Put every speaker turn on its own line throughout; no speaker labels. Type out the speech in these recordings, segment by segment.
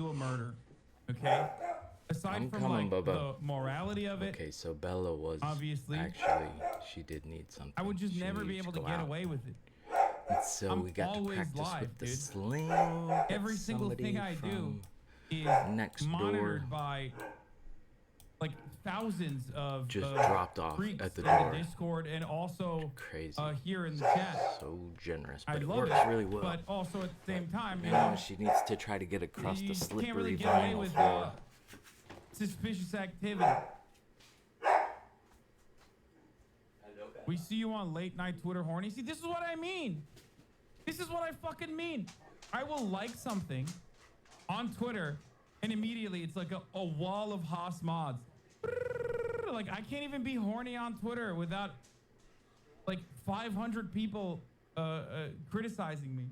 do a murder. Okay. Aside
I'm
from
coming,
like
Bubba.
the morality of it,
Okay, so Bella was
obviously,
actually, she did need something.
I would just
She
never be
needed
able to
go
get
out.
away with it.
And so
I'm
we got to
always
practice
live,
with the
dude.
sling. that
Every single thing
somebody
I do
from
is
next
monitored
door
by like thousands of
just dropped off
freaks
at the
in
door.
the Discord and also
Crazy.
here in the chat.
So generous,
I
but it
love
works
it,
really well.
but also at the same time, you
Now
know,
she needs to try to get across
you
the slippery
can't really get away
vinyl
with
floor.
suspicious activity. We see you on late night Twitter horny. See, this is what I mean. This is what I fucking mean. I will like something on Twitter and immediately it's like a wall of Haas mods. Like I can't even be horny on Twitter without like 500 people criticizing me.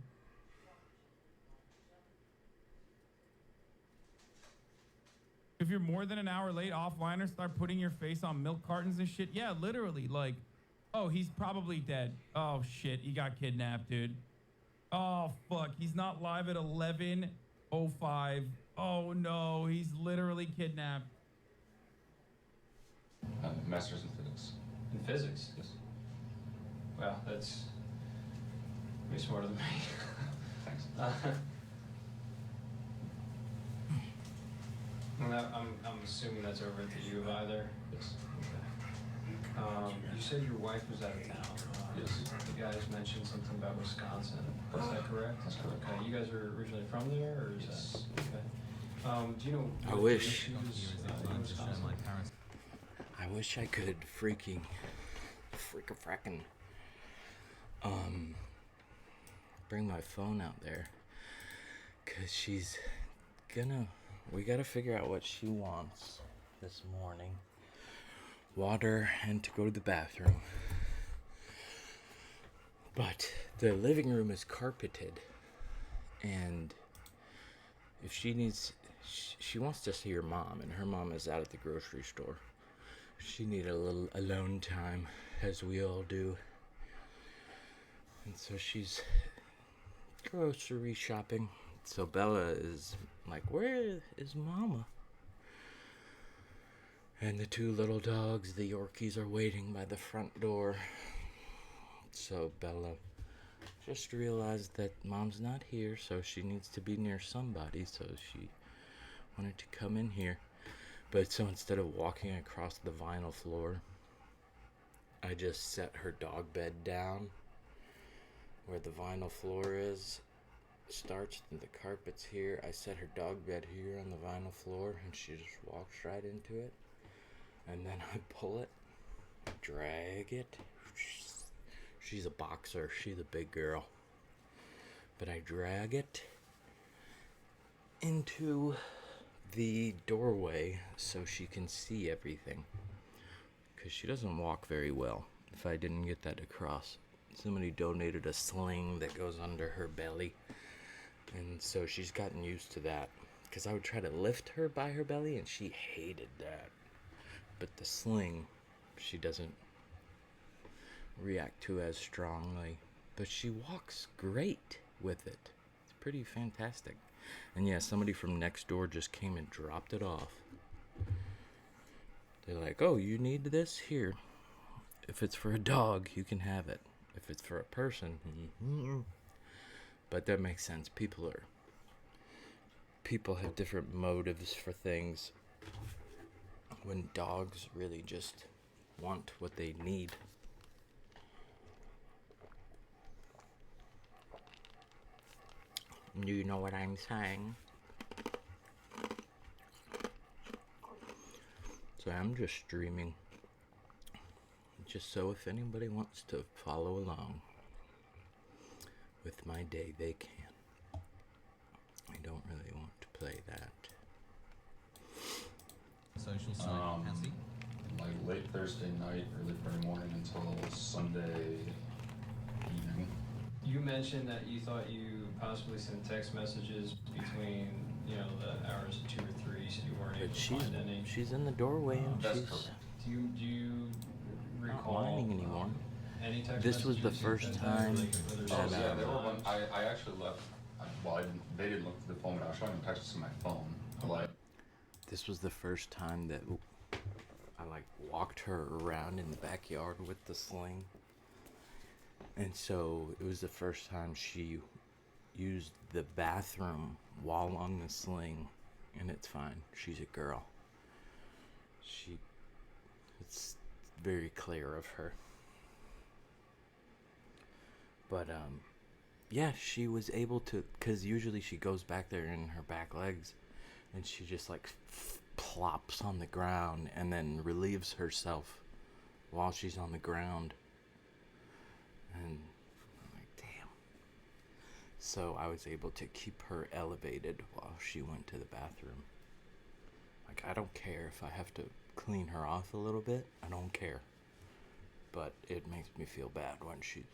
If you're more than an hour late offline or start putting your face on milk cartons and shit, yeah, literally, like, oh, he's probably dead. Oh shit, he got kidnapped, dude. Oh fuck, he's not live at 11:05. Oh no, he's literally kidnapped.
Master's in physics.
In physics?
Yes.
Wow, that's way smarter than me.
Thanks.
I'm assuming that's over at the U of I there.
Yes.
Okay. You said your wife was out of town.
Yes.
The guys mentioned something about Wisconsin. Is that correct?
That's correct.
Okay. You guys are originally from there, or is
Yes.
that okay? Do you know?
I
what
wish.
the issues, in Wisconsin?
I wish I could frickin' bring my phone out there, cause we gotta figure out what she wants this morning. Water and to go to the bathroom. But the living room is carpeted, and if she wants to see her mom, and her mom is out at the grocery store. She needed a little alone time, as we all do. And so she's grocery shopping. So Bella is like, where is Mama? And the two little dogs, the Yorkies, are waiting by the front door. So Bella just realized that Mom's not here, so she needs to be near somebody. So she wanted to come in here. But so instead of walking across the vinyl floor, I just set her dog bed down where the vinyl floor starts and the carpet's here. I set her dog bed here on the vinyl floor and she just walks right into it. And then I pull it, drag it. She's a boxer, she's a big girl. But I drag it into the doorway so she can see everything, because she doesn't walk very well. If I didn't get that across, somebody donated a sling that goes under her belly, and so she's gotten used to that, because I would try to lift her by her belly and she hated that. But the sling she doesn't react to as strongly, but she walks great with it. It's pretty fantastic. And yeah, somebody from next door just came and dropped it off. They're like, oh, you need this? Here. If it's for a dog, you can have it. If it's for a person, But that makes sense. People have different motives for things. When dogs really just want what they need. Do you know what I'm saying? So I'm just streaming, just so if anybody wants to follow along with my day, they can. I don't really want to play that.
Social stream, Hansi?
Like late Thursday night, early Friday morning until Sunday evening.
You mentioned that you thought you possibly sent text messages between, the hours of 2 or 3, so you weren't able
But
to find any.
she's in the doorway and
That's
she's
correct.
Do you
not
recall
whining anymore.
Any text
This was the
messages you
first
sent
time
out, like, whether
Oh
it's
that,
yeah, they were.
times?
I actually left. I well, they didn't look at the phone, but I was showing them texts on my phone. Like,
This was the first time that I like walked her around in the backyard with the sling. And so it was the first time she used the bathroom while on the sling, and it's fine. She's a girl. It's very clear of her. But yeah, she was able to, cause usually she goes back there in her back legs, and she just like plops on the ground and then relieves herself while she's on the ground. And I'm like, damn. So I was able to keep her elevated while she went to the bathroom. Like, I don't care if I have to clean her off a little bit. I don't care. But it makes me feel bad when she's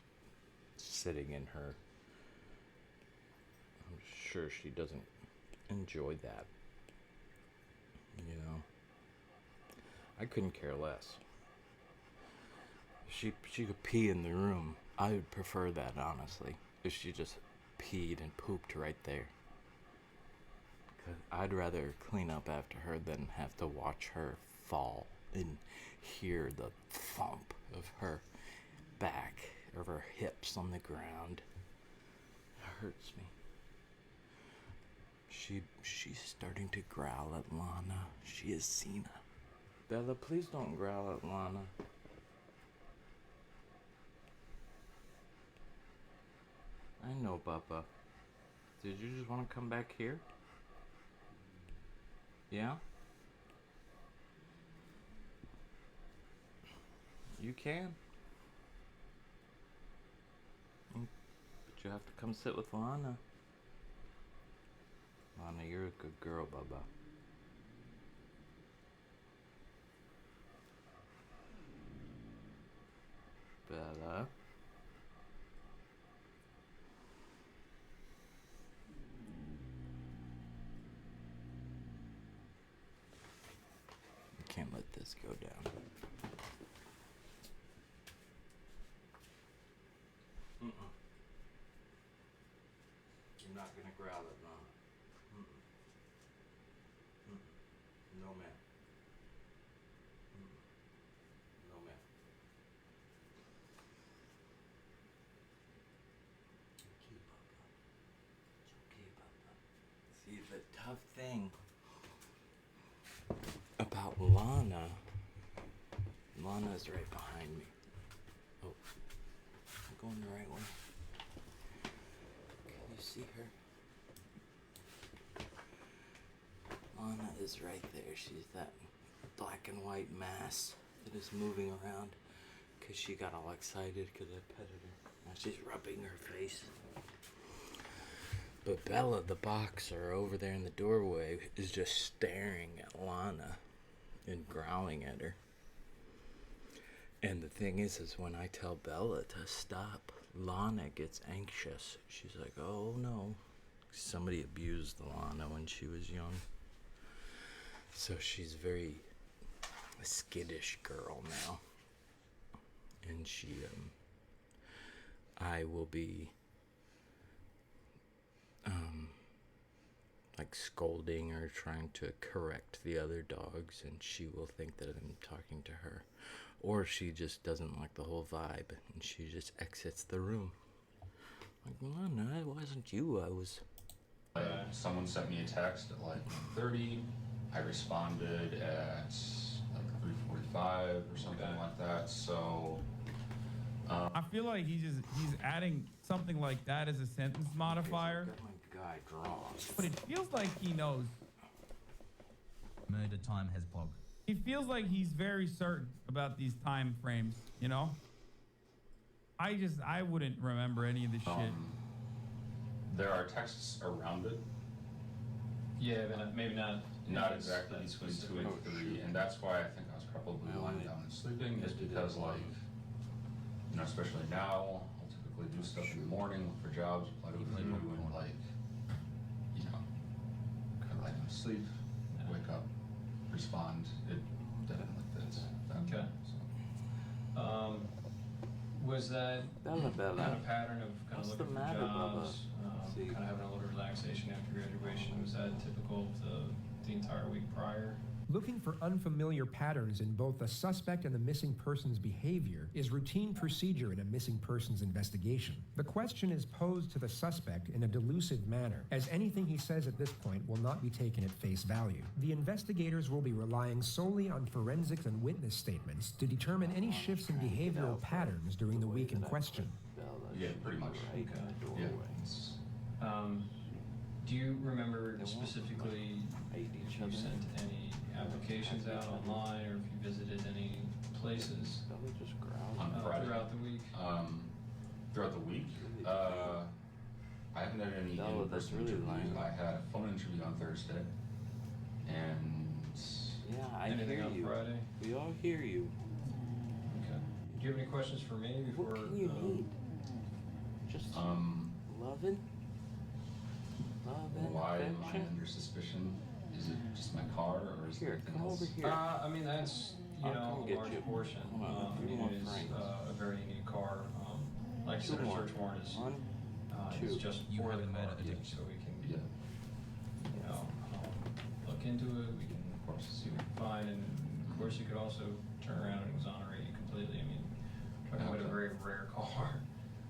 sitting in her. I'm sure she doesn't enjoy that. You know? I couldn't care less. She could pee in the room. I would prefer that, honestly. If she just peed and pooped right there. 'Cause I'd rather clean up after her than have to watch her fall and hear the thump of her back, of her hips on the ground. It hurts me. She's starting to growl at Lana. She is Cena. Bella, please don't growl at Lana. I know, Bubba. Did you just want to come back here? Yeah? You can. But you have to come sit with Lana. Lana, you're a good girl, Bubba. Bella. I can't let this go down. You're not gonna growl at Mama. No, ma'am. No, ma'am. Okay, Papa. See, the tough thing about Lana is right behind me. Oh, I'm going the right way. Can you see her? Lana is right there. She's that black and white mass that is moving around because she got all excited because I petted her. Now she's rubbing her face. But Bella, the boxer over there in the doorway, is just staring at Lana and growling at her. And the thing is when I tell Bella to stop, Lana gets anxious. She's like, oh no. Somebody abused Lana when she was young. So she's very a skittish girl now. And I will be like scolding or trying to correct the other dogs, and she will think that I'm talking to her. Or she just doesn't like the whole vibe, and she just exits the room. Like, no, it wasn't you, I was...
someone sent me a text at like 1:30. I responded at like 3:45 or something like that, so...
I feel like he's adding something like that as a sentence modifier.
Okay, so I've got my guy drawn.
But it feels like he knows.
Murder time has pogged.
He feels like he's very certain about these time frames, you know? I wouldn't remember any of this shit.
There are texts around it.
Yeah, but maybe not.
Not exactly between 2 and 3, and that's why I think I was probably lying down and sleeping, is because, like, you know, especially now, I'll typically do stuff in the morning, look for jobs, apply to a few, and, like, you know, kind of lie down to sleep, wake up, respond. It definitely fits.
Okay. Was that
Bella.
kind of pattern of kind
What's
of
the
looking for
matter,
jobs? kind of having a little relaxation after graduation. Was that typical of the entire week prior?
Looking for unfamiliar patterns in both the suspect and the missing person's behavior is routine procedure in a missing persons investigation. The question is posed to the suspect in a delusive manner, as anything he says at this point will not be taken at face value. The investigators will be relying solely on forensics and witness statements to determine any shifts in behavioral patterns during the week in question.
Yeah, pretty much.
Okay.
Yeah.
Do you remember specifically if you sent any applications out online or if you visited any places
On Friday.
throughout the week?
Throughout the week? I haven't had any in-person interviews. I had a phone interview on Thursday. And
Yeah, I
Anything
hear
on
you.
Friday?
We all hear you.
Okay. Do you have any questions for me before?
What can you need? Just loving? Love and
why am I
affection?
under suspicion? Is it just my car or is
Here,
it
come over here.
I mean, that's,
I'll
a
come get
large
you.
portion.
Hold on,
I
a few
mean,
more
it is
frames.
a very unique car. Like I said,
Two
a
more.
search warrant is,
One,
is
two.
just
You
for
have
the
a
car,
meta
so we can,
Yeah.
look into it, we can, of course, see what we can find, and of course, you could also turn around and exonerate you completely. I mean, talking about a
Okay.
very rare car.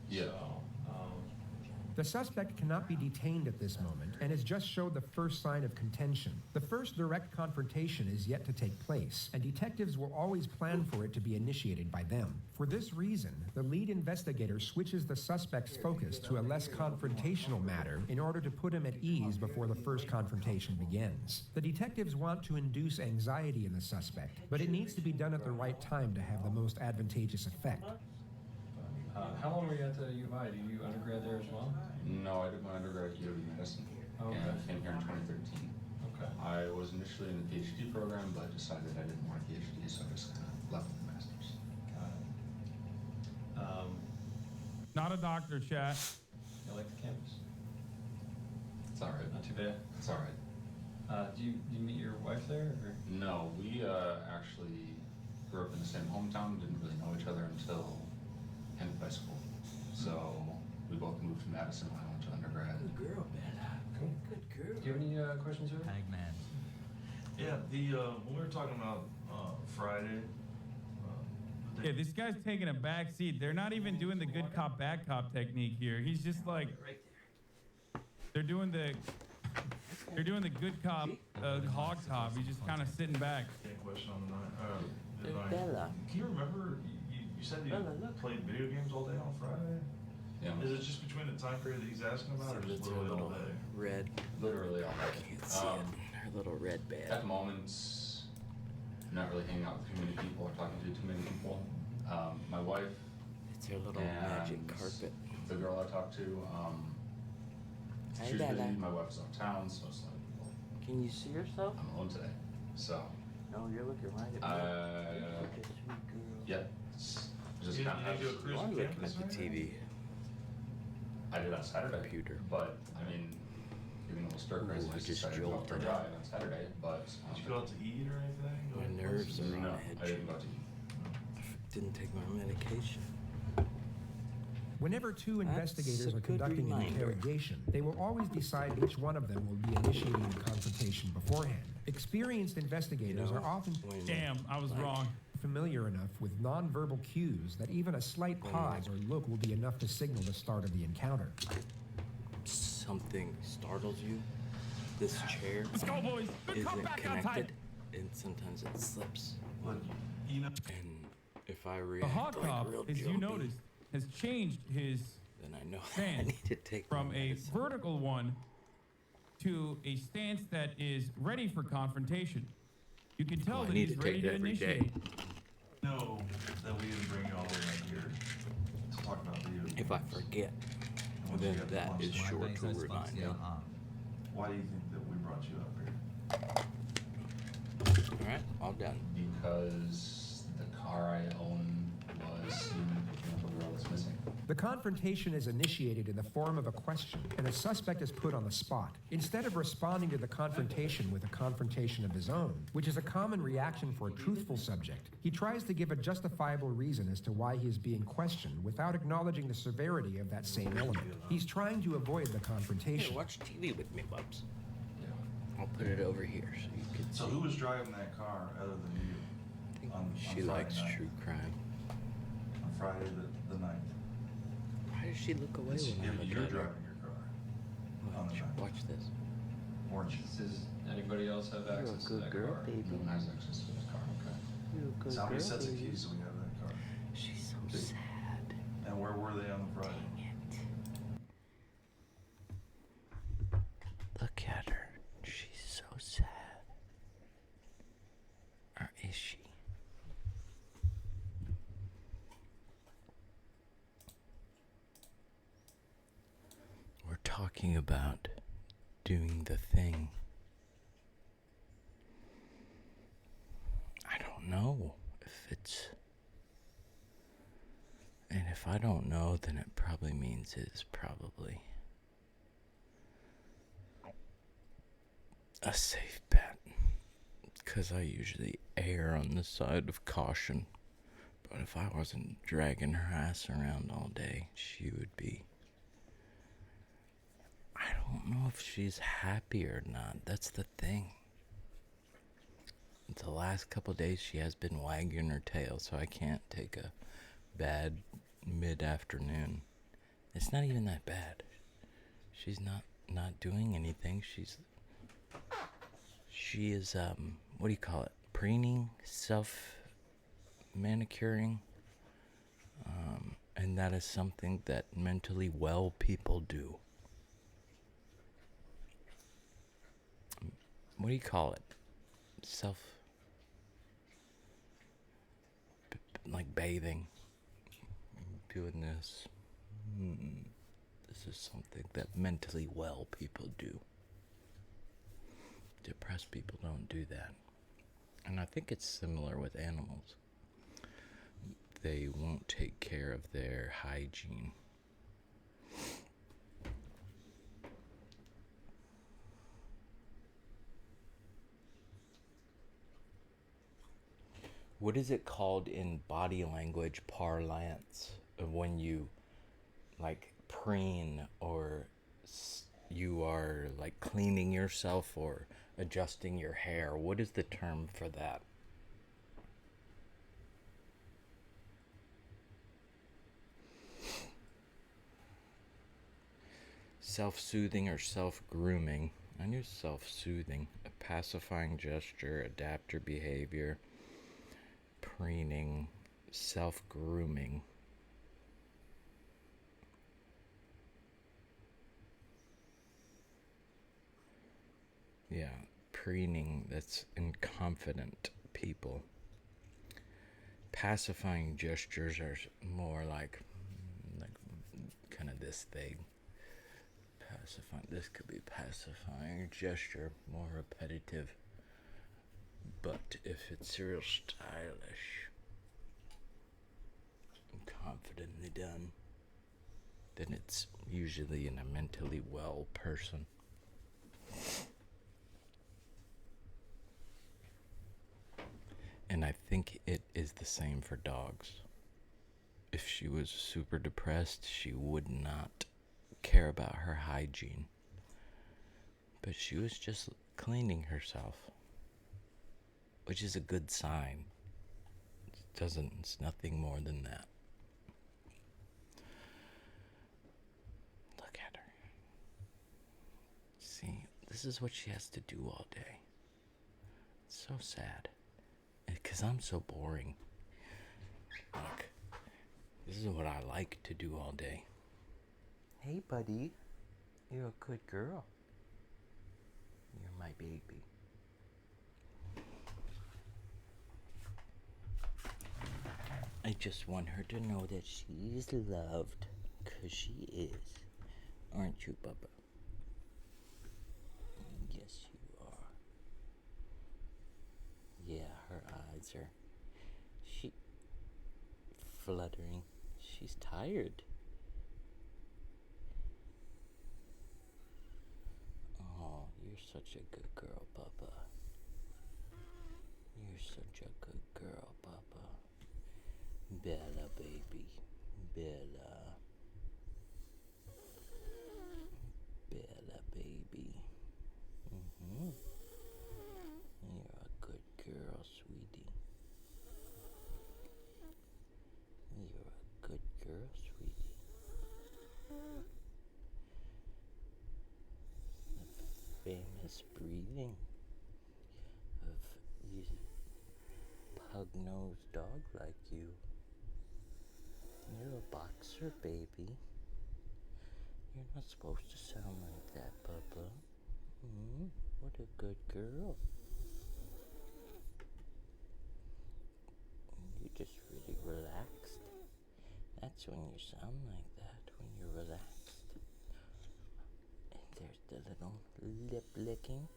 Yeah.
So,
The suspect cannot be detained at this moment and has just showed the first sign of contention. The first direct confrontation is yet to take place, and detectives will always plan for it to be initiated by them. For this reason, the lead investigator switches the suspect's focus to a less confrontational matter in order to put him at ease before the first confrontation begins. The detectives want to induce anxiety in the suspect, but it needs to be done at the right time to have the most advantageous effect.
how long were you at the U of I? Did you undergrad there as well?
No, I did my undergrad at UW Medicine.
Okay.
And I came here in 2013.
Okay.
I was initially in the PhD program, but decided I didn't want a PhD, so I just kind of left with the master's.
Got it.
Not a doctor, chat.
You like the campus?
It's all right.
Not too bad.
It's all right.
Do you meet your wife there? Or?
No, we actually grew up in the same hometown, didn't really know each other until end of high school. So we both moved to Madison when I went to undergrad.
Good girl, man.
Cool.
Good girl.
Do you have any questions, sir?
Hagman.
Yeah, when we were talking about Friday,
Yeah, this guy's taking a back seat. They're not even doing the good cop, bad cop technique here. He's just like, they're doing the good cop, hog top. He's just kind of sitting back.
same question on the night.
Bella.
Can you remember? You said you
Bella, look.
played video games all day on Friday.
Yeah,
Is it just between the time period that he's asking about, or just
That's her
literally all
little
day?
red.
literally all
I
day.
can't see it. Her little red
At
bed.
the moment, not really hanging out with too many people or talking to too many people. My wife
It's her little
and
magic carpet.
the girl I talked to,
Hi,
she was busy.
Bella.
My wife's out of town, so it's like, well,
Can you see yourself?
I'm alone today. So,
No, you're looking right at me. You're such a sweet girl.
yeah, it's just
You
kind
didn't do a
of.
cruise
You are
on
looking
campus,
at the
right?
TV.
I did on Saturday.
Computer.
But, I mean, getting a little stir crazy,
Ooh, I
just
just
decided to go out for a
jolted.
drive on Saturday, but.
Did you go out to eat or anything? Go
My
to
nerves
places?
are on
No,
edge.
I didn't go out to eat.
Didn't take my medication.
Whenever two
That's
investigators
a
are
good
conducting an
reminder.
interrogation, they will always decide which one of them will be initiating the confrontation beforehand. Experienced investigators are often
When,
Damn, I was wrong.
familiar enough with nonverbal cues that even a slight pause or look will be enough to signal the start of the encounter.
something startles you, this chair
Let's go, boys. Good cop,
isn't
back
connected,
outside.
and sometimes it slips.
Look, you know.
And if I
The
react
hog
like
cop,
real
as you
jumpy,
noticed, has changed his
then I know that I
stance
need to take
from
my
a
medicine.
vertical one to a stance that is ready for confrontation. You can tell
Oh, I
that
need
he's
to
ready
take
to
it every day.
initiate.
Know that we didn't bring you all the way out here to talk about video games.
If I forget,
Once
then
you get
that
lunch,
is
why-
sure to remind me.
Why do you think that we brought you up here?
All right, all done.
Because the car I own was seen picking up a girl that's missing.
The confrontation is initiated in the form of a question, and the suspect is put on the spot. Instead of responding to the confrontation with a confrontation of his own, which is a common reaction for a truthful subject, he tries to give a justifiable reason as to why he is being questioned without acknowledging the severity of that same element. He's trying to avoid the confrontation.
Here, watch TV with me, Bubs. I'll put it over here so you can see.
So who was driving that car other than you?
I think she
Friday
likes
night?
true crime.
On Friday the 9th.
Why does she look away when I
Yeah,
look
you're
at her?
driving your car. On the
Watch,
9th.
watch this.
Weren't you?
Does anybody else have access to that car?
baby.
No one has access to this car, okay?
You're a good
So how many
girl,
sets of
baby.
keys do we have in that car?
She's so
Big.
sad.
And where were they on the Friday?
Look at her. She's so sad. Or is she? We're talking about doing the thing. I don't know if it's... And if I don't know, then it probably means it's probably a safe bet. Because I usually err on the side of caution. But if I wasn't dragging her ass around all day, she would be. I don't know if she's happy or not. That's the thing. The last couple days she has been wagging her tail, so I can't take a bad mid-afternoon. It's not even that bad. She's not doing anything. She is what do you call it? Preening, self-manicuring. And that is something that mentally well people do. What do you call it? Like bathing. Doing this. This is something that mentally well people do. Depressed people don't do that. And I think it's similar with animals. They won't take care of their hygiene. What is it called in body language parlance of when you like preen or you are like cleaning yourself or adjusting your hair? What is the term for that? Self-soothing or self-grooming. I knew self-soothing. A pacifying gesture, adapter behavior, preening, self-grooming. Yeah, preening, that's inconfident people. Pacifying gestures are more like kind of this thing. This could be pacifying gesture, more repetitive. But if it's real stylish and confidently done, then it's usually in a mentally well person. And I think it is the same for dogs. If she was super depressed, she would not care about her hygiene. But she was just cleaning herself, which is a good sign. It's nothing more than that. Look at her. See, this is what she has to do all day. It's so sad. Because I'm so boring. Look, this is what I like to do all day. Hey, buddy. You're a good girl. You're my baby. I just want her to know that she's loved. Because she is. Aren't you, Bubba? Yes, you are. Yeah, her eyes are fluttering. She's tired. such a good girl, Papa. You're such a good girl, Papa. Bella, baby. Bella. Bella, baby. You're a good girl, sweetie. You're a good girl, sweetie. The famous breeding of these pug-nosed dog like you. You're a boxer, baby. You're not supposed to sound like that, Papa. What a good girl. You're just really relaxed. That's when you sound like that, when you're relaxed. And there's the little lip licking.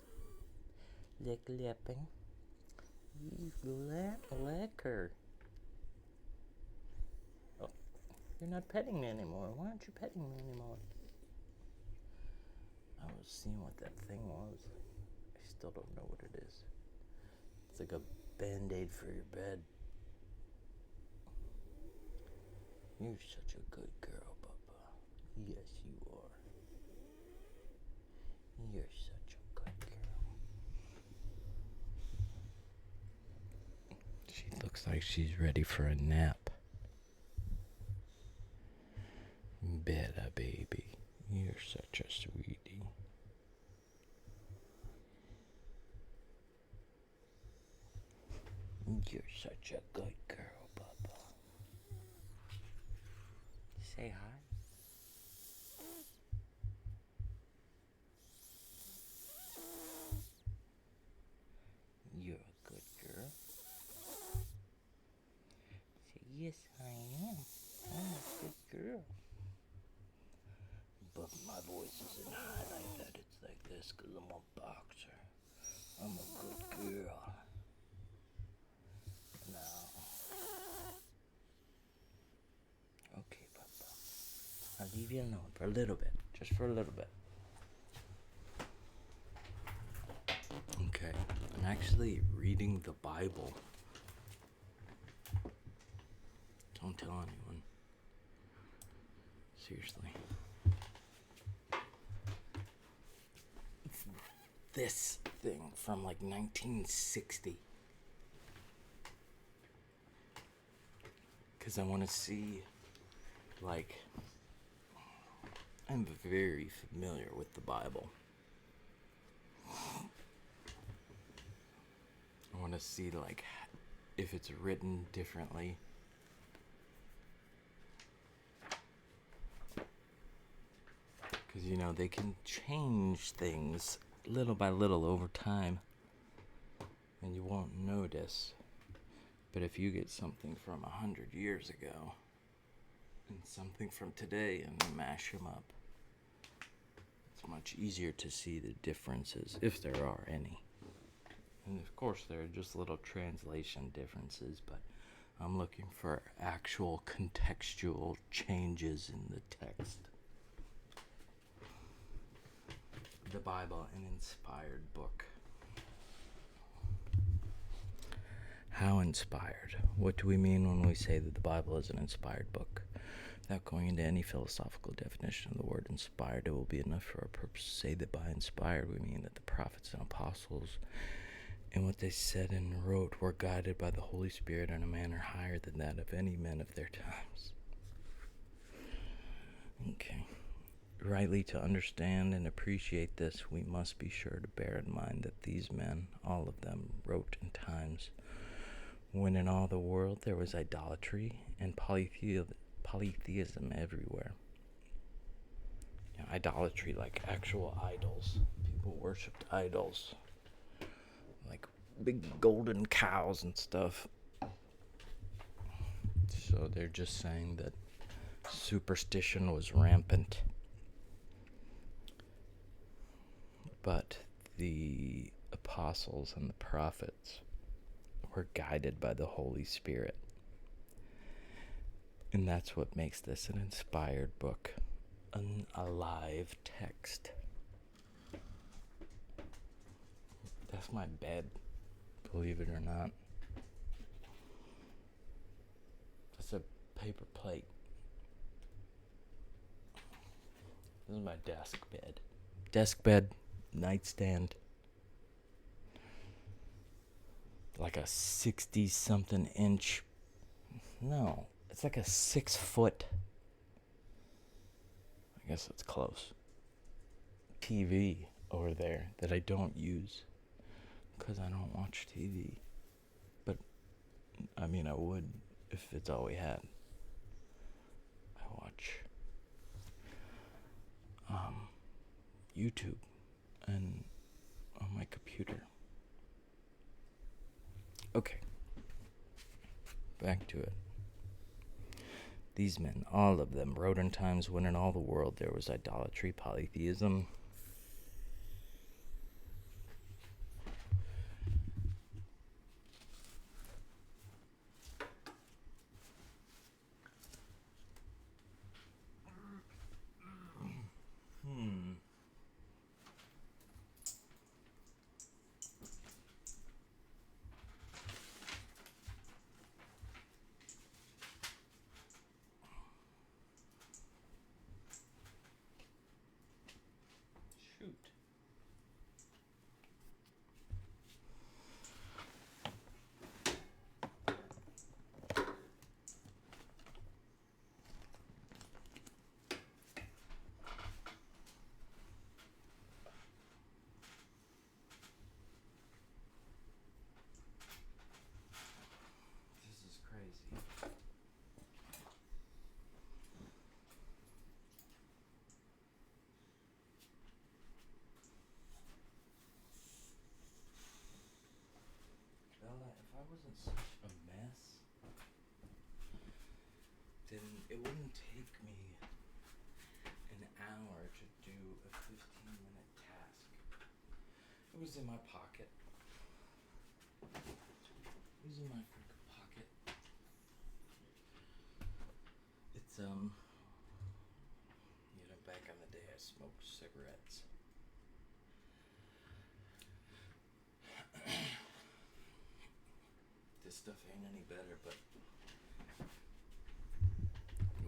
Lipping. You lick her. Oh, you're not petting me anymore. Why aren't you petting me anymore? I was seeing what that thing was. I still don't know what it is. It's like a Band-Aid for your bed. You're such a good girl, Papa. Yes, you are. You're such a good girl. She looks like she's ready for a nap. Bella, baby. You're such a sweetie. You're such a good girl, Papa. Say hi. You're a good girl. Say, yes, I am. I'm a good girl. But my voice isn't high like that. It's like this because I'm a boxer. I'm a good girl. Now. Okay, Papa. I'll leave you alone for a little bit. Just for a little bit. Okay. I'm actually reading the Bible. Don't tell anyone. Seriously. It's this thing from like 1960. Because I want to see, like, I'm very familiar with the Bible. I want to see, like, if it's written differently. Because, you know, they can change things little by little over time. And you won't notice. But if you get something from 100 years ago and something from today and you mash them up, it's much easier to see the differences, if there are any. And of course there are just little translation differences, but I'm looking for actual contextual changes in the text. The Bible, an inspired book. How inspired? What do we mean when we say that the Bible is an inspired book? Without going into any philosophical definition of the word inspired, it will be enough for our purpose to say that by inspired we mean that the prophets and apostles and what they said and wrote were guided by the Holy Spirit in a manner higher than that of any men of their times. Okay. Rightly to understand and appreciate this, we must be sure to bear in mind that these men, all of them, wrote in times when in all the world there was idolatry and polytheism everywhere. You know, idolatry, like actual idols. People worshipped idols. Like big golden cows and stuff. So they're just saying that superstition was rampant. But the apostles and the prophets were guided by the Holy Spirit. And that's what makes this an inspired book, an alive text. That's my bed, believe it or not. That's a paper plate. This is my desk bed. Desk bed, nightstand. Like a 60-something inch. No, it's like a 6 foot. I guess it's close. TV over there that I don't use because I don't watch TV. But, I mean, I would if it's all we had. I watch YouTube and on my computer. Okay. Back to it. These men, all of them, wrote in times when in all the world there was idolatry, polytheism. Shoot. This is crazy. Bella, if I wasn't such a mess, then it wouldn't take me an hour to do a 15-minute task. It was in my pocket. It was in my freaking pocket. It's, back on the day I smoked cigarettes. This stuff ain't any better, but...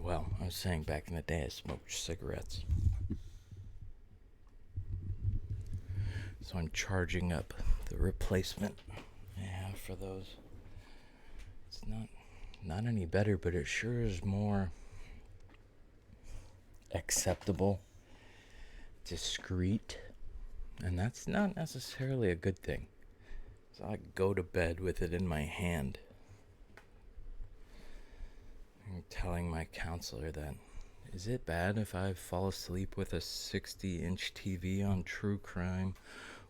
Well, I was saying back in the day I smoked cigarettes. So I'm charging up the replacement I have for those. It's not any better, but it sure is more acceptable, discreet, and that's not necessarily a good thing. So I go to bed with it in my hand. I'm telling my counselor that, is it bad if I fall asleep with a 60-inch TV on true crime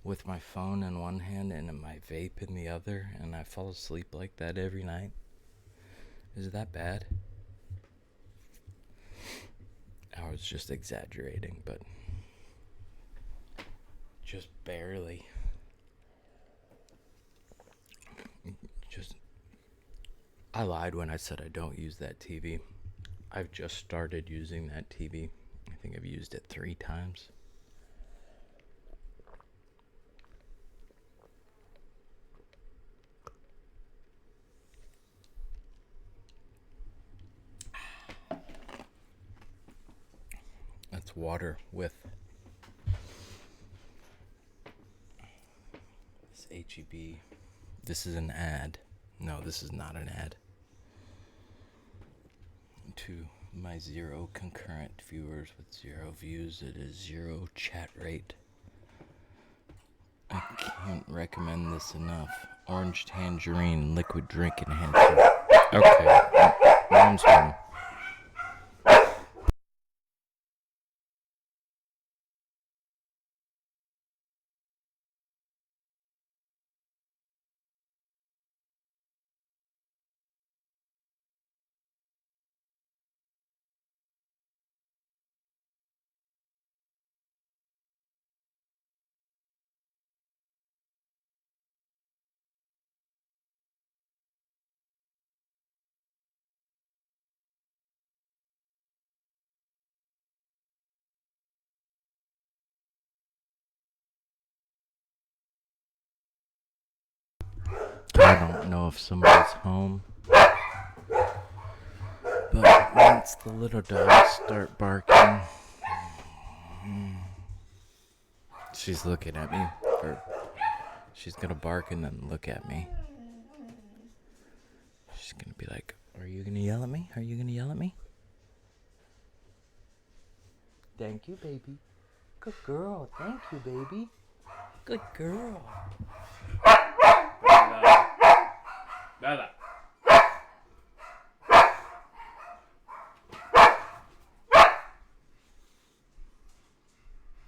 with my phone in one hand and my vape in the other, and I fall asleep like that every night? Is that bad? I was just exaggerating, but just barely. I lied when I said I don't use that TV. I've just started using that TV. I think I've used it 3 times. That's water with this HEB. This is an ad. No, this is not an ad. To my 0 concurrent viewers with 0 views, it is 0 chat rate. I can't recommend this enough. Orange tangerine liquid drink enhancer. Okay, Mom's home. I don't know if somebody's home. But once the little dogs start barking, she's looking at me. She's gonna bark and then look at me. She's gonna be like, "Are you gonna yell at me? Are you gonna yell at me?" Thank you, baby. Good girl. Thank you, baby. Good girl. Bella.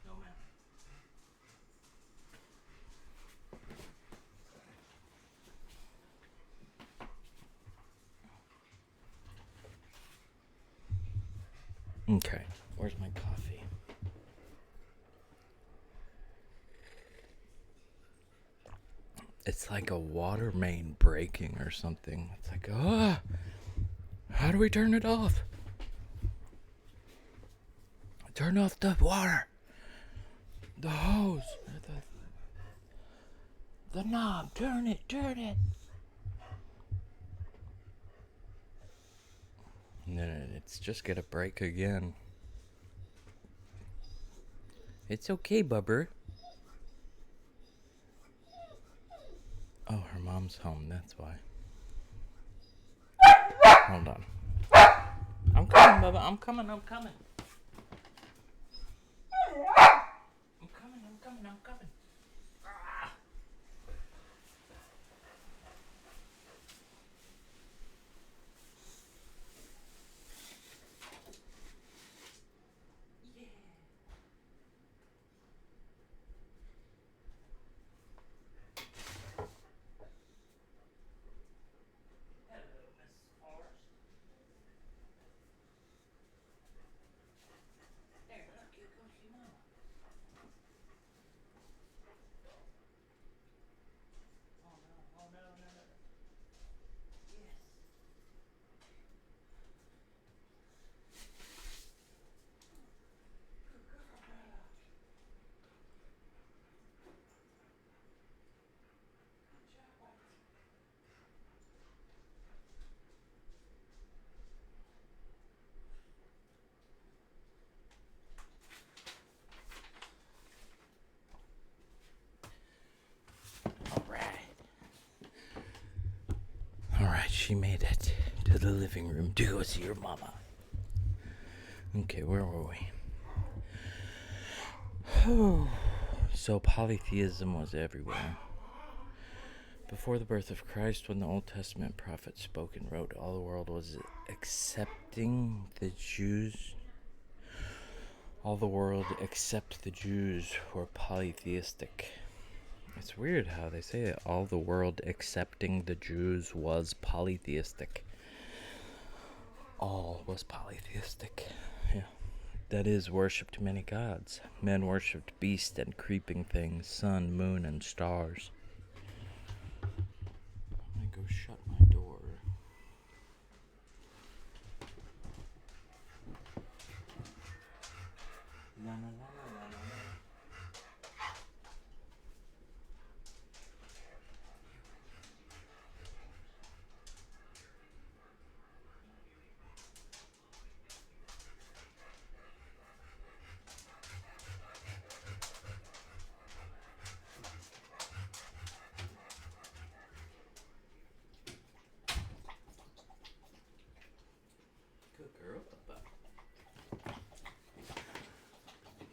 No, ma'am. Okay, where's my coffee? It's like a water main breaking or something. It's like, how do we turn it off? Turn off the water. The hose. The knob. Turn it. And then it's just gonna break again. It's okay, Bubber. Oh, her mom's home, that's why. Hold on. I'm coming, Bubba. I'm coming. I'm coming. Alright, she made it to the living room to go see her mama. Okay, where were we? So polytheism was everywhere. Before the birth of Christ, when the Old Testament prophets spoke and wrote, all the world was accepting the Jews. All the world except the Jews were polytheistic. It's weird how they say it. All the world excepting the Jews was polytheistic. All was polytheistic. Yeah. That is, worshipped many gods. Men worshipped beasts and creeping things, sun, moon, and stars. I'm gonna go shut my door. La, la, la, la, la, la. Good girl, Papa.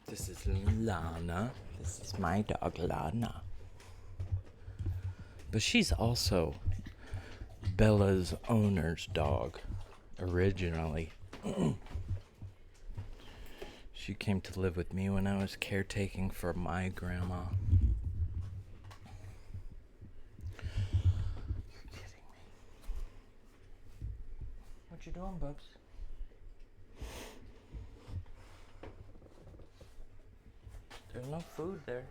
This is Lana. This is my dog, Lana. But she's also Bella's owner's dog, originally. She came to live with me when I was caretaking for my grandma. You're kidding me. What you doing, Bubs? There's no food there.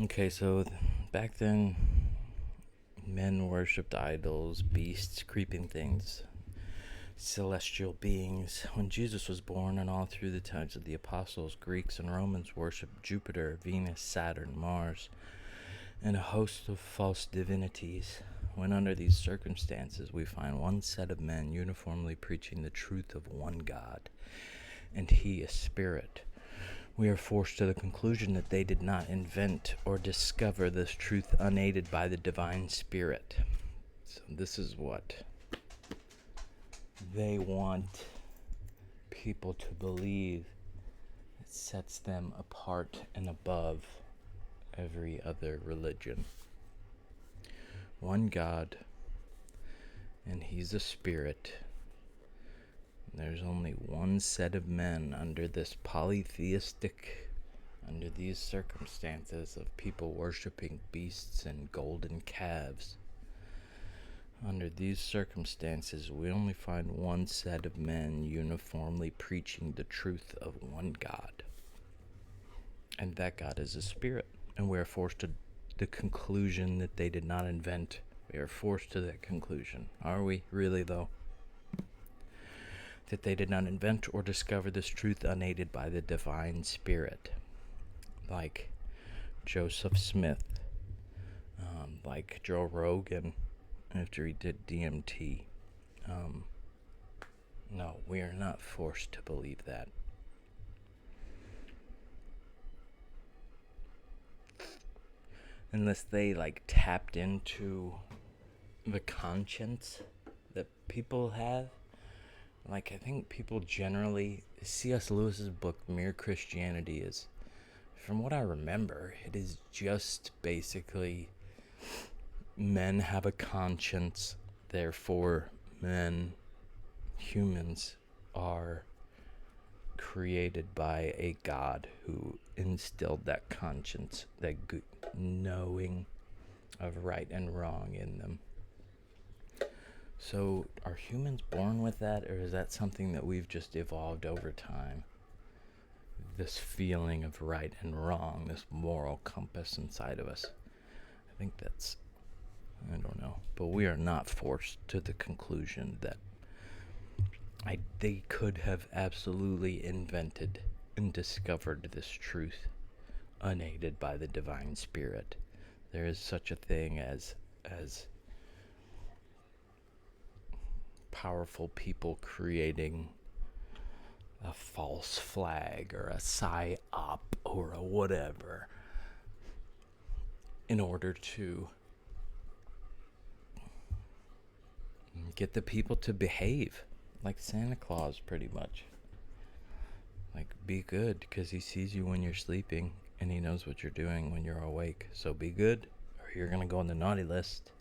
Okay, so back then, men worshipped idols, beasts, creeping things, celestial beings. When Jesus was born and all through the times of the apostles, Greeks and Romans worshipped Jupiter, Venus, Saturn, Mars, and a host of false divinities. When under these circumstances we find one set of men uniformly preaching the truth of one God, and he a spirit, we are forced to the conclusion that they did not invent or discover this truth unaided by the divine spirit. So this is what they want people to believe. It sets them apart and above every other religion. One God, and he's a spirit. There's only one set of men under this polytheistic, under these circumstances of people worshiping beasts and golden calves. Under these circumstances, we only find one set of men uniformly preaching the truth of one God. And that God is a spirit. And we are forced to the conclusion that they did not invent. We are forced to that conclusion. Are we really, though? That they did not invent or discover this truth unaided by the divine spirit. Like Joseph Smith. Like Joe Rogan after he did DMT. No, we are not forced to believe that. Unless they tapped into the conscience that people have. I think people generally, C.S. Lewis's book Mere Christianity is, from what I remember, it is just basically men have a conscience, therefore humans are created by a God who instilled that conscience, that good knowing of right and wrong in them. So, are humans born with that, or is that something that we've just evolved over time? This feeling of right and wrong, this moral compass inside of us. I think that's, I don't know. But we are not forced to the conclusion that they could have absolutely invented and discovered this truth unaided by the divine spirit. There is such a thing as powerful people creating a false flag or a psyop or a whatever in order to get the people to behave like Santa Claus, pretty much. Be good, because he sees you when you're sleeping and he knows what you're doing when you're awake. So be good, or you're gonna go on the naughty list.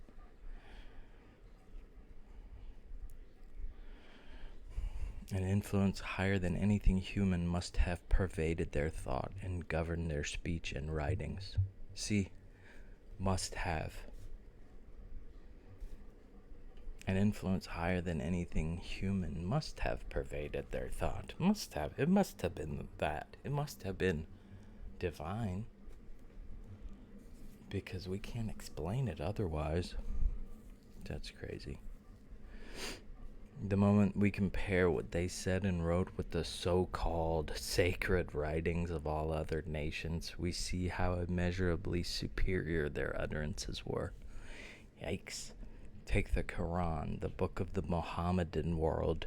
An influence higher than anything human must have pervaded their thought and governed their speech and writings. See, must have. An influence higher than anything human must have pervaded their thought. Must have. It must have been that. It must have been divine. Because we can't explain it otherwise. That's crazy. The moment we compare what they said and wrote with the so-called sacred writings of all other nations, we see how immeasurably superior their utterances were. Yikes. Take the Quran, the book of the Mohammedan world,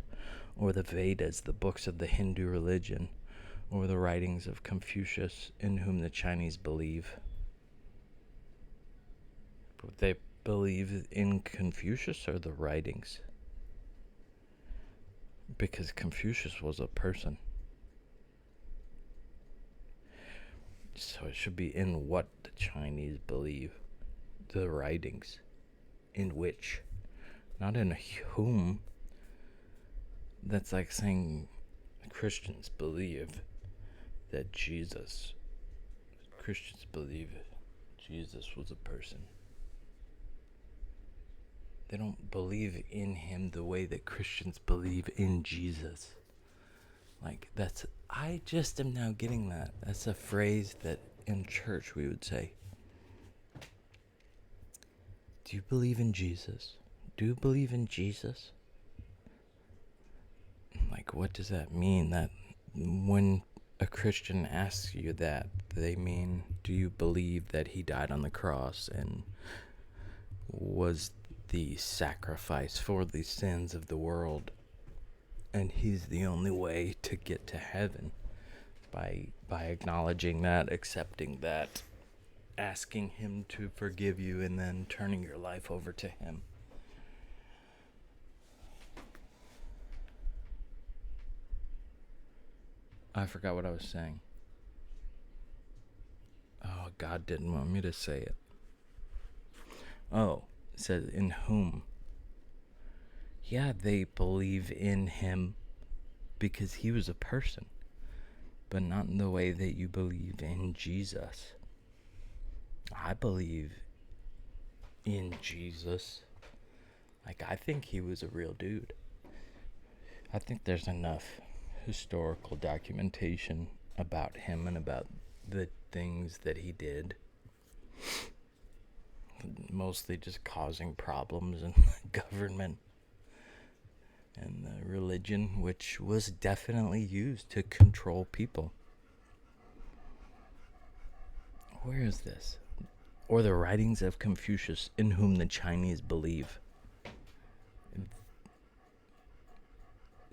or the Vedas, the books of the Hindu religion, or the writings of Confucius, in whom the Chinese believe. They believe in Confucius or the writings? Because Confucius was a person. So it should be in what the Chinese believe. The writings. In which. Not in whom. That's like saying Christians believe that Christians believe Jesus was a person. They don't believe in him the way that Christians believe in Jesus. I just am now getting that. That's a phrase that in church we would say. Do you believe in Jesus? Do you believe in Jesus? What does that mean? That when a Christian asks you that, they mean Do you believe that he died on the cross and was the sacrifice for the sins of the world, and he's the only way to get to heaven? By acknowledging that, accepting that, asking him to forgive you, and then turning your life over to him. I forgot what I was saying. Oh, God didn't want me to say it. Oh, it says, in whom? Yeah, they believe in him because he was a person, but not in the way that you believe in Jesus. I believe in Jesus. Like, I think he was a real dude. I think there's enough historical documentation about him and about the things that he did. Mostly just causing problems in government and the religion, which was definitely used to control people. Where is this? Or the writings of Confucius, in whom the Chinese believe.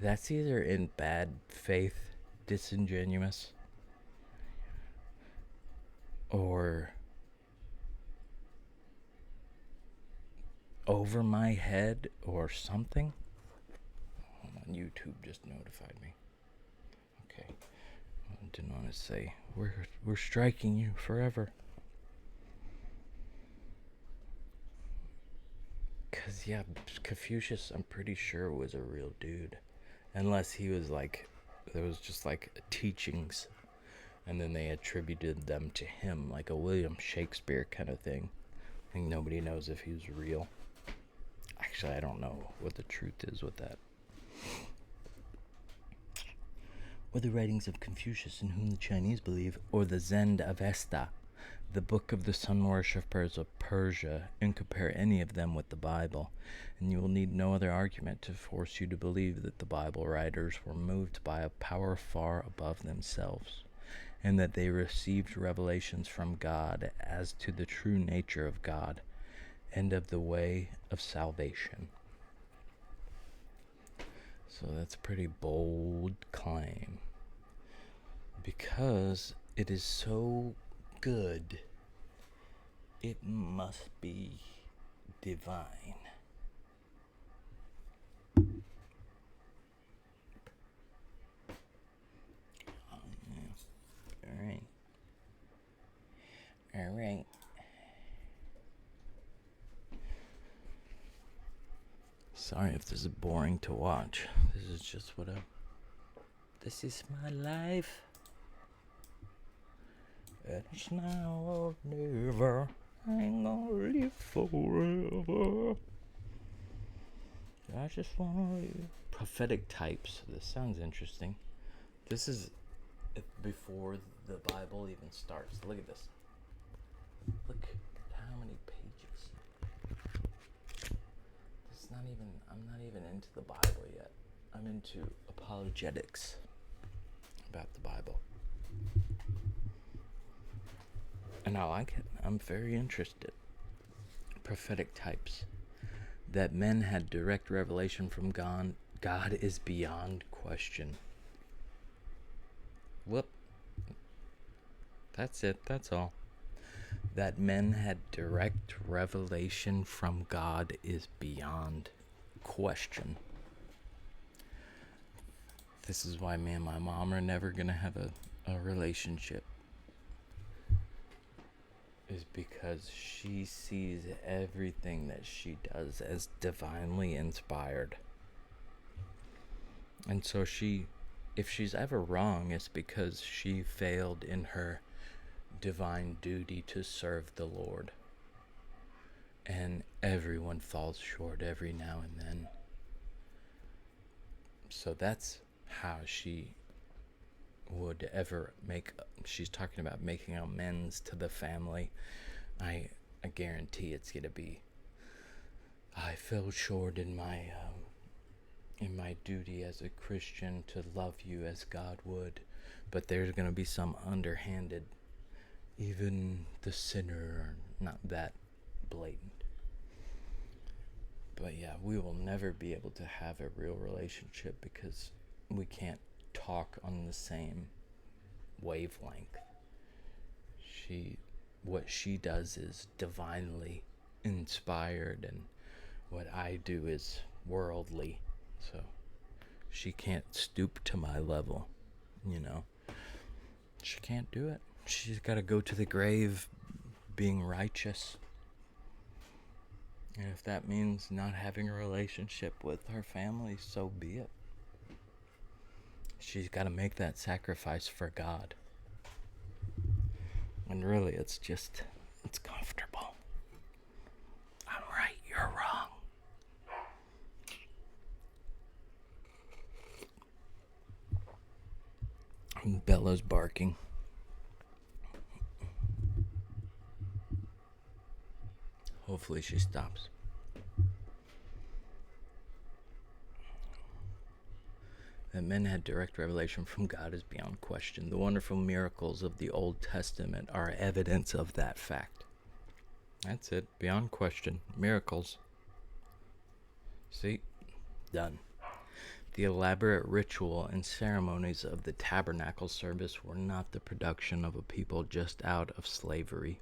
That's either in bad faith, disingenuous, or over my head, or something. Hold on, YouTube just notified me. Okay, I didn't want to say we're striking you forever. Cause yeah, Confucius, I'm pretty sure was a real dude, unless he was like, there was just like teachings, and then they attributed them to him, like a William Shakespeare kind of thing. I think nobody knows if he was real. Actually, I don't know what the truth is with that. Or the writings of Confucius, in whom the Chinese believe, or the Zend Avesta, the book of the sun worshippers of Persia, and compare any of them with the Bible, and you will need no other argument to force you to believe that the Bible writers were moved by a power far above themselves, and that they received revelations from God as to the true nature of God and of the way of salvation. So that's a pretty bold claim, because it is so good, it must be divine. All right. Sorry if this is boring to watch. This is just this is my life. And it's now or never. I ain't gonna live forever. I just wanna live. Prophetic types. This sounds interesting. This is before the Bible even starts. Look at this. Look at how many pages. I'm not even into the Bible yet. I'm into apologetics about the Bible. And I like it. I'm very interested. Prophetic types. That men had direct revelation from God is beyond question. Whoop. That's it. That's all. That men had direct revelation from God is beyond question. This is why me and my mom are never gonna have a relationship. Is because she sees everything that she does as divinely inspired. And so if she's ever wrong, it's because she failed in her divine duty to serve the Lord. And everyone falls short every now and then. So that's how she would ever she's talking about making amends to the family. I guarantee it's gonna be, I fell short in my duty as a Christian to love you as God would, but there's gonna be some underhanded even the sinner are not that blatant. But yeah, we will never be able to have a real relationship because we can't talk on the same wavelength. What she does is divinely inspired, and what I do is worldly. So she can't stoop to my level, you know. She can't do it. She's got to go to the grave being righteous. And if that means not having a relationship with her family, so be it. She's got to make that sacrifice for God. And really, it's comfortable. I'm right, you're wrong. And Bella's barking. Hopefully she stops. That men had direct revelation from God is beyond question. The wonderful miracles of the Old Testament are evidence of that fact. That's it, beyond question. Miracles. See? Done. The elaborate ritual and ceremonies of the tabernacle service were not the production of a people just out of slavery.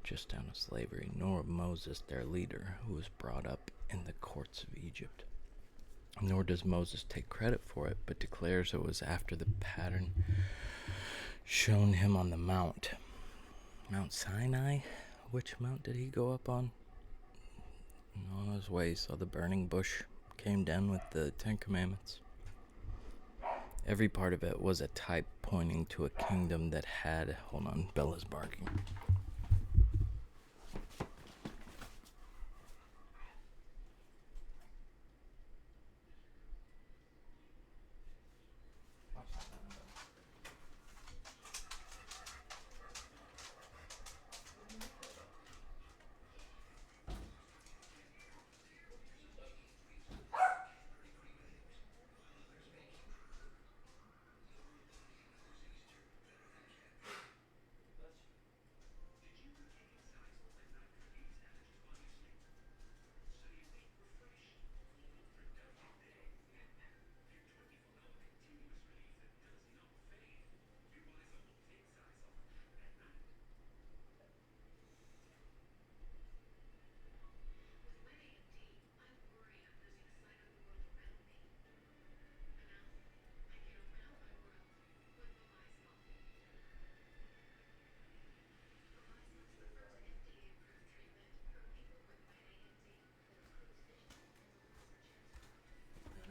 Just out of slavery, nor of Moses, their leader, who was brought up in the courts of Egypt. Nor does Moses take credit for it, but declares it was after the pattern shown him on the Mount Sinai. Which mount did he go up on? On his way, saw the burning bush, came down with the 10 Commandments. Every part of it was a type pointing to a kingdom that had... Hold on, Bella's barking.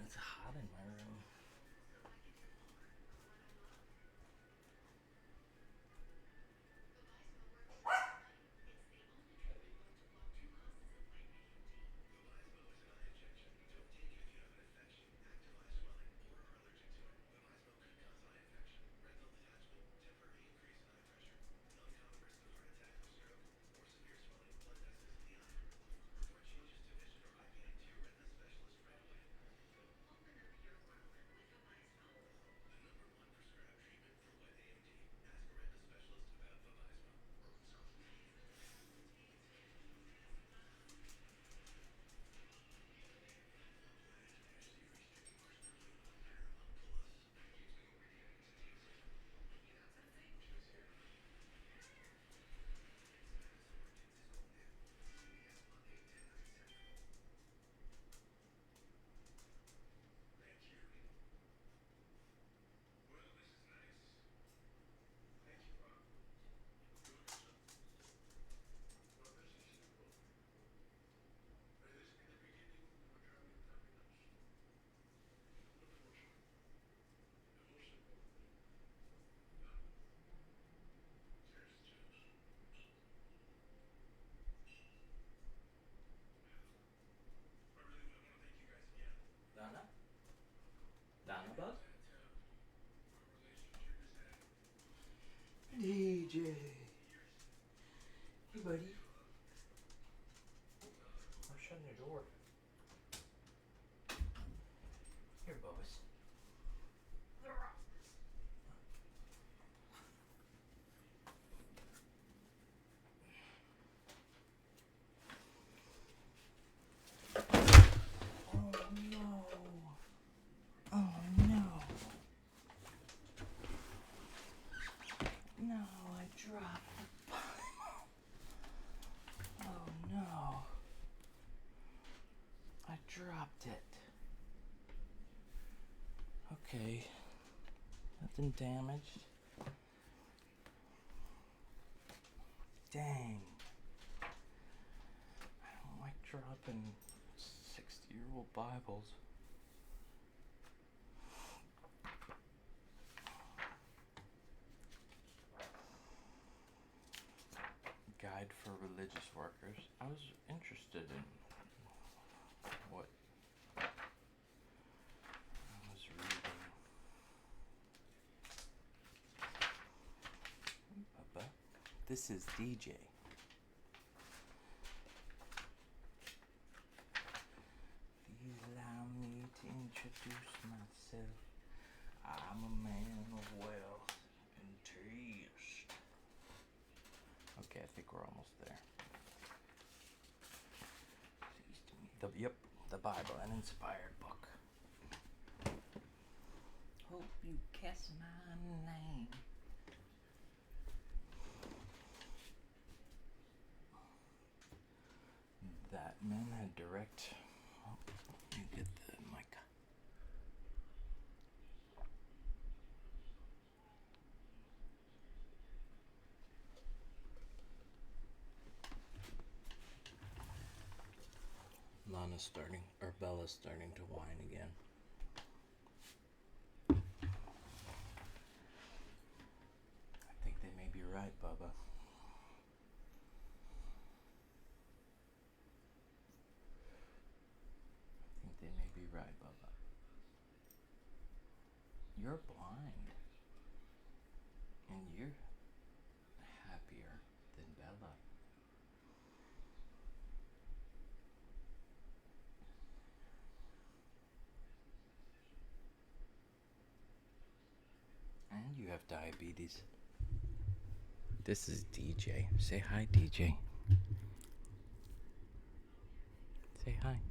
It's hot in my room. Donna Bug? DJ. Hey, buddy. I'm shutting your door. Here, Bubba's. dropped the Bible. Oh no. I dropped it. Okay. Nothing damaged. Dang. I don't like dropping 60-year-old Bibles. Guide for religious workers. I was interested in what I was reading. Bubba, this is DJ. Allow me to introduce myself. I'm a man of wealth and taste. Okay, I think we're almost there. Yep, the Bible, an inspired book. Hope you guess my name. That man had direct. Oh, let me get the mic. Lana's starting, or Bella's starting to whine again. I think they may be right, Bubba. I think they may be right, Bubba. You're blind. And you're happier than Bella. And you have diabetes. This is DJ. Say hi, DJ. Say hi.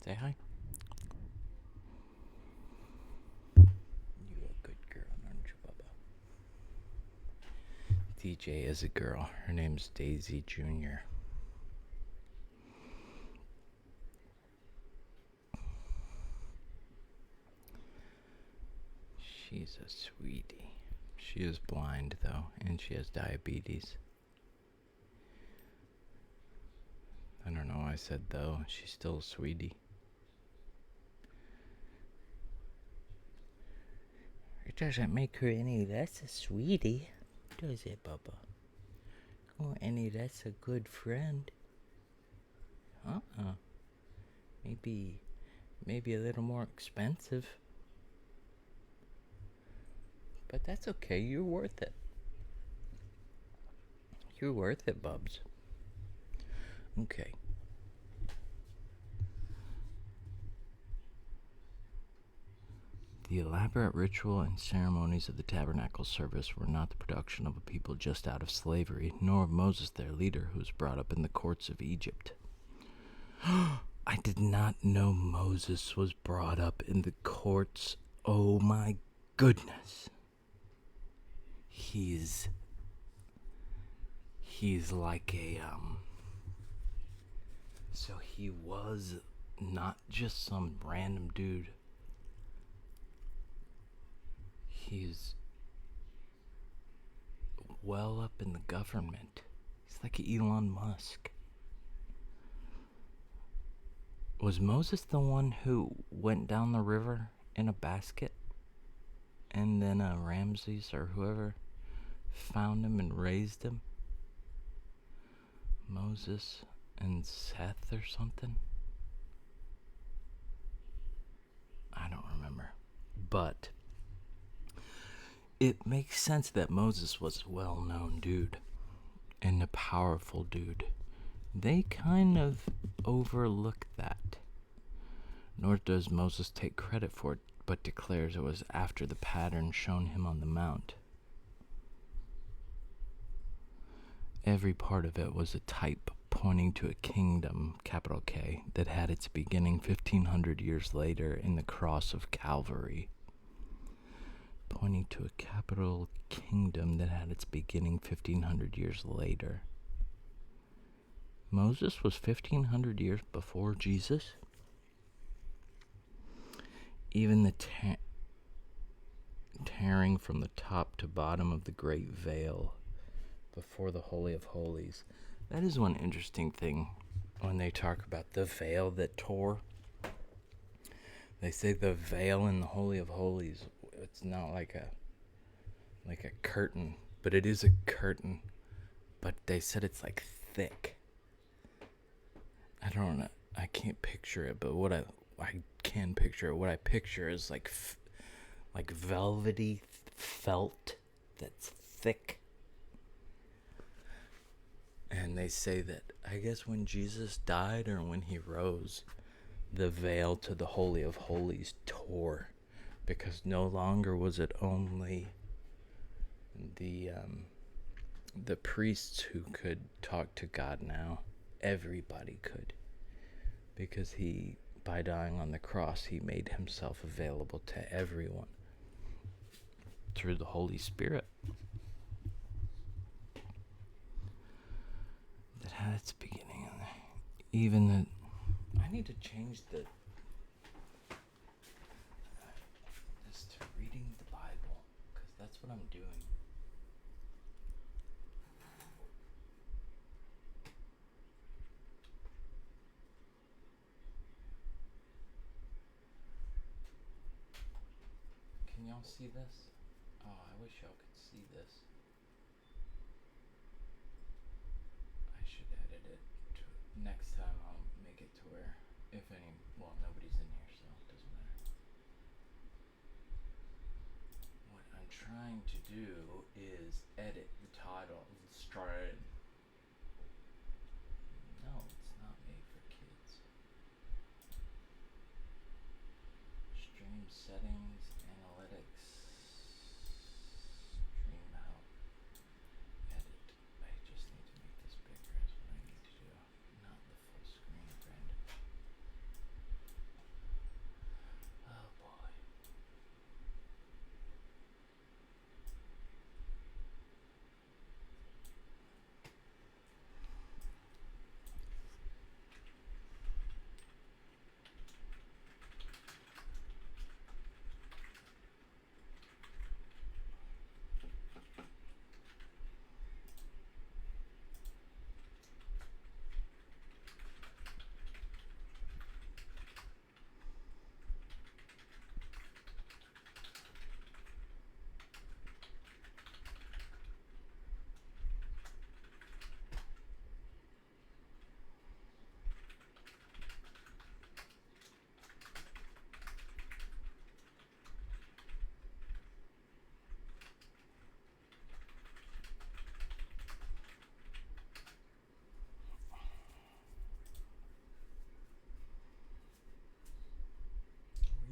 Say hi. You a good girl, aren't you, Bubba? DJ is a girl. Her name's Daisy Jr. She's a sweetie. She is blind, though, and she has diabetes. I don't know why I said though. She's still a sweetie. It doesn't make her any less a sweetie, does it, Bubba? Or any less a good friend. Maybe a little more expensive. But that's okay, you're worth it. You're worth it, Bubs. Okay. The elaborate ritual and ceremonies of the tabernacle service were not the production of a people just out of slavery, nor of Moses, their leader, who was brought up in the courts of Egypt. I did not know Moses was brought up in the courts. Oh my goodness. He's like a, so he was not just some random dude. He's well up in the government. He's like Elon Musk. Was Moses the one who went down the river in a basket? And then Ramses or whoever found him and raised him? Moses and Seth or something? I don't remember. But it makes sense that Moses was a well-known dude and a powerful dude. They kind of overlook that. Nor does Moses take credit for it, but declares it was after the pattern shown him on the mount. Every part of it was a type pointing to a kingdom, capital K, that had its beginning 1,500 years later in the cross of Calvary. pointing to a capital kingdom that had its beginning 1,500 years later. Moses was 1,500 years before Jesus. Even the tearing from the top to bottom of the great veil before the Holy of Holies. That is one interesting thing when they talk about the veil that tore. They say the veil in the Holy of Holies, it's not like a curtain, but it is a curtain. But they said it's like thick. I don't know. I can't picture it, but what I can picture it. What I picture is like velvety felt that's thick. And they say that, I guess when Jesus died or when he rose, the veil to the Holy of Holies tore, because no longer was it only the priests who could talk to God now. Everybody could, because he, by dying on the cross, he made himself available to everyone through the Holy Spirit that had its beginning in there. Even the, I need to change this to reading the Bible, because that's what I'm doing. Can y'all see this? Oh, I wish y'all could see this. I should edit it. Next time I'll make it to where, if any, well, nobody's in here, so it doesn't matter. What I'm trying to do is edit the title. No, it's not made for kids. Stream settings, analytics, stream out, edit. I just need to make this bigger is what I need to do. Not the full screen, friend. Oh boy.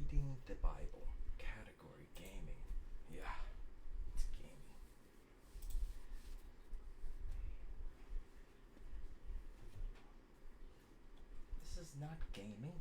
Reading the Bible. Category gaming. Yeah, it's gaming. This is not gaming.